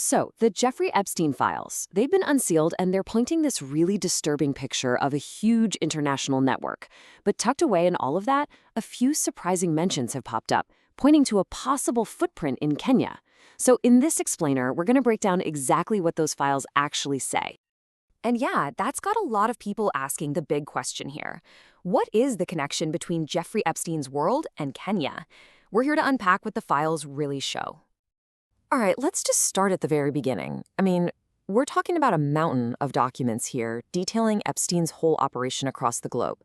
So, the Jeffrey Epstein files, they've been unsealed and they're pointing this really disturbing picture of a huge international network. But tucked away in all of that, a few surprising mentions have popped up, pointing to a possible footprint in Kenya. So in this explainer, we're going to break down exactly what those files actually say. And yeah, that's got a lot of people asking the big question here. What is the connection between Jeffrey Epstein's world and Kenya? We're here to unpack what the files really show. All right, let's just start at the very beginning. We're talking about a mountain of documents here detailing Epstein's whole operation across the globe.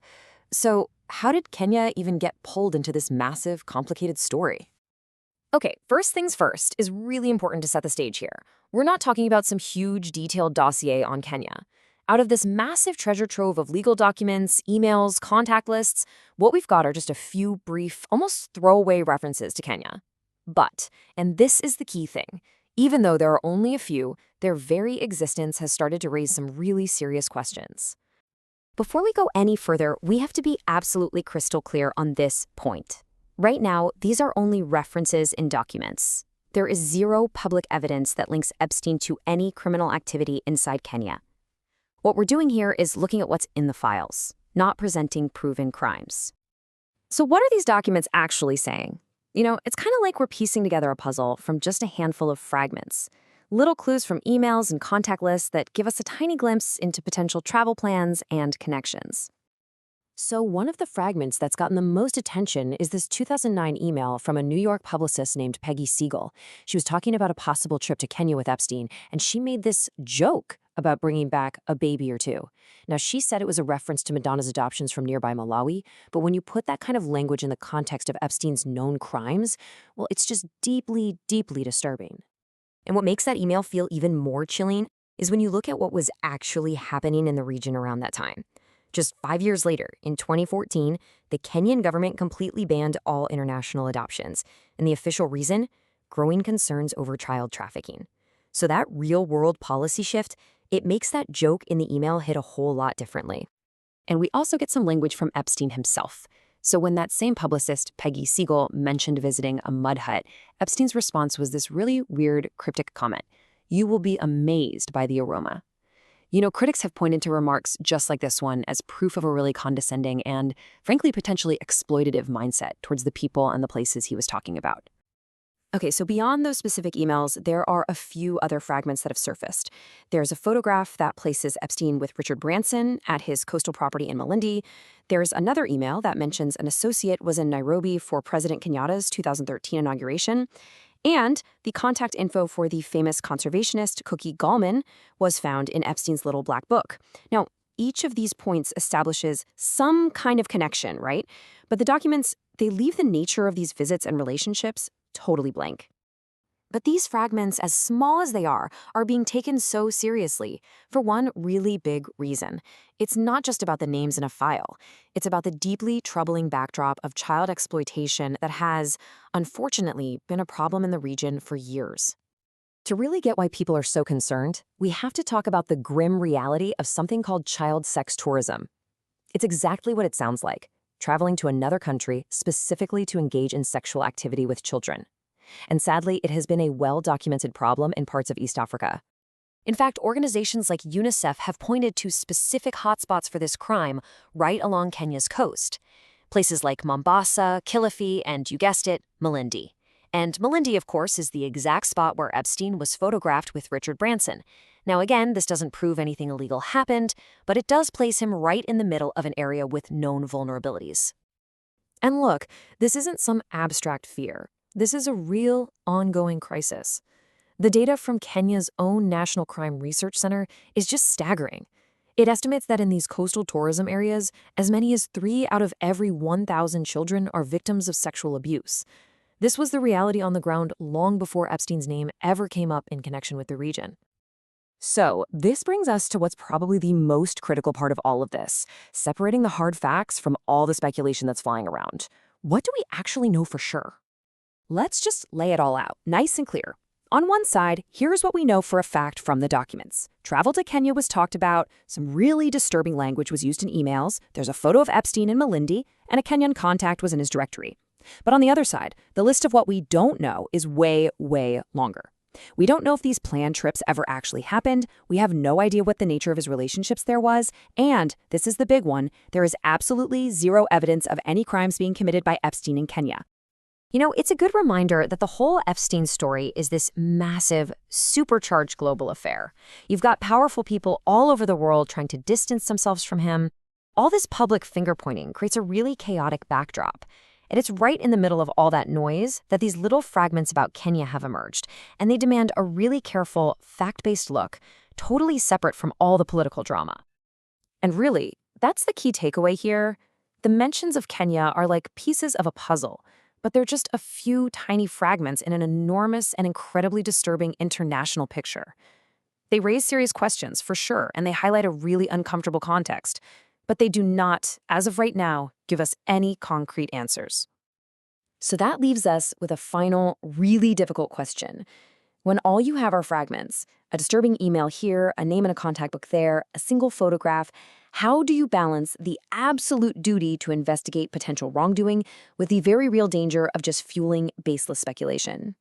So how did Kenya even get pulled into this massive, complicated story? Okay, first things first is really important to set the stage here. We're not talking about some huge, detailed dossier on Kenya. Out of this massive treasure trove of legal documents, emails, contact lists, what we've got are just a few brief, almost throwaway references to Kenya. But, and this is the key thing, even though there are only a few, their very existence has started to raise some really serious questions. Before we go any further, we have to be absolutely crystal clear on this point. Right now, these are only references in documents. There is zero public evidence that links Epstein to any criminal activity inside Kenya. What we're doing here is looking at what's in the files, not presenting proven crimes. So what are these documents actually saying? It's kind of like we're piecing together a puzzle from just a handful of fragments. Little clues from emails and contact lists that give us a tiny glimpse into potential travel plans and connections. So one of the fragments that's gotten the most attention is this 2009 email from a New York publicist named Peggy Siegel. She was talking about a possible trip to Kenya with Epstein, and she made this joke about bringing back a baby or two. Now, she said it was a reference to Madonna's adoptions from nearby Malawi, but when you put that kind of language in the context of Epstein's known crimes, well, it's just deeply, deeply disturbing. And what makes that email feel even more chilling is when you look at what was actually happening in the region around that time. Just 5 years later, in 2014, the Kenyan government completely banned all international adoptions. And the official reason? Growing concerns over child trafficking. So that real-world policy shift, it makes that joke in the email hit a whole lot differently. And we also get some language from Epstein himself. So when that same publicist, Peggy Siegel, mentioned visiting a mud hut, Epstein's response was this really weird, cryptic comment. "You will be amazed by the aroma." Critics have pointed to remarks just like this one as proof of a really condescending and, frankly, potentially exploitative mindset towards the people and the places he was talking about. Okay, so beyond those specific emails, there are a few other fragments that have surfaced. There's a photograph that places Epstein with Richard Branson at his coastal property in Malindi. There's another email that mentions an associate was in Nairobi for President Kenyatta's 2013 inauguration. And the contact info for the famous conservationist Cookie Gallman was found in Epstein's little black book. Now, each of these points establishes some kind of connection, right? But the documents, they leave the nature of these visits and relationships totally blank. But these fragments, as small as they are being taken so seriously for one really big reason. It's not just about the names in a file. It's about the deeply troubling backdrop of child exploitation that has, unfortunately, been a problem in the region for years. To really get why people are so concerned, we have to talk about the grim reality of something called child sex tourism. It's exactly what it sounds like, traveling to another country specifically to engage in sexual activity with children. And sadly, it has been a well-documented problem in parts of East Africa. In fact, organizations like UNICEF have pointed to specific hotspots for this crime right along Kenya's coast. Places like Mombasa, Kilifi, and you guessed it, Malindi. And Malindi, of course, is the exact spot where Epstein was photographed with Richard Branson. Now again, this doesn't prove anything illegal happened, but it does place him right in the middle of an area with known vulnerabilities. And look, this isn't some abstract fear. This is a real, ongoing crisis. The data from Kenya's own National Crime Research Center is just staggering. It estimates that in these coastal tourism areas, as many as 3 out of every 1,000 children are victims of sexual abuse. This was the reality on the ground long before Epstein's name ever came up in connection with the region. So, this brings us to what's probably the most critical part of all of this, separating the hard facts from all the speculation that's flying around. What do we actually know for sure? Let's just lay it all out, nice and clear. On one side, here's what we know for a fact from the documents. Travel to Kenya was talked about, some really disturbing language was used in emails, there's a photo of Epstein in Malindi, and a Kenyan contact was in his directory. But on the other side, the list of what we don't know is way, way longer. We don't know if these planned trips ever actually happened, we have no idea what the nature of his relationships there was, and, this is the big one, there is absolutely zero evidence of any crimes being committed by Epstein in Kenya. You know, it's a good reminder that the whole Epstein story is this massive, supercharged global affair. You've got powerful people all over the world trying to distance themselves from him. All this public finger-pointing creates a really chaotic backdrop. And it's right in the middle of all that noise that these little fragments about Kenya have emerged, and they demand a really careful, fact-based look, totally separate from all the political drama. And really, that's the key takeaway here. The mentions of Kenya are like pieces of a puzzle, but they're just a few tiny fragments in an enormous and incredibly disturbing international picture. They raise serious questions, for sure, and they highlight a really uncomfortable context, but they do not, as of right now, give us any concrete answers. So that leaves us with a final, really difficult question. When all you have are fragments, a disturbing email here, a name in a contact book there, a single photograph, how do you balance the absolute duty to investigate potential wrongdoing with the very real danger of just fueling baseless speculation?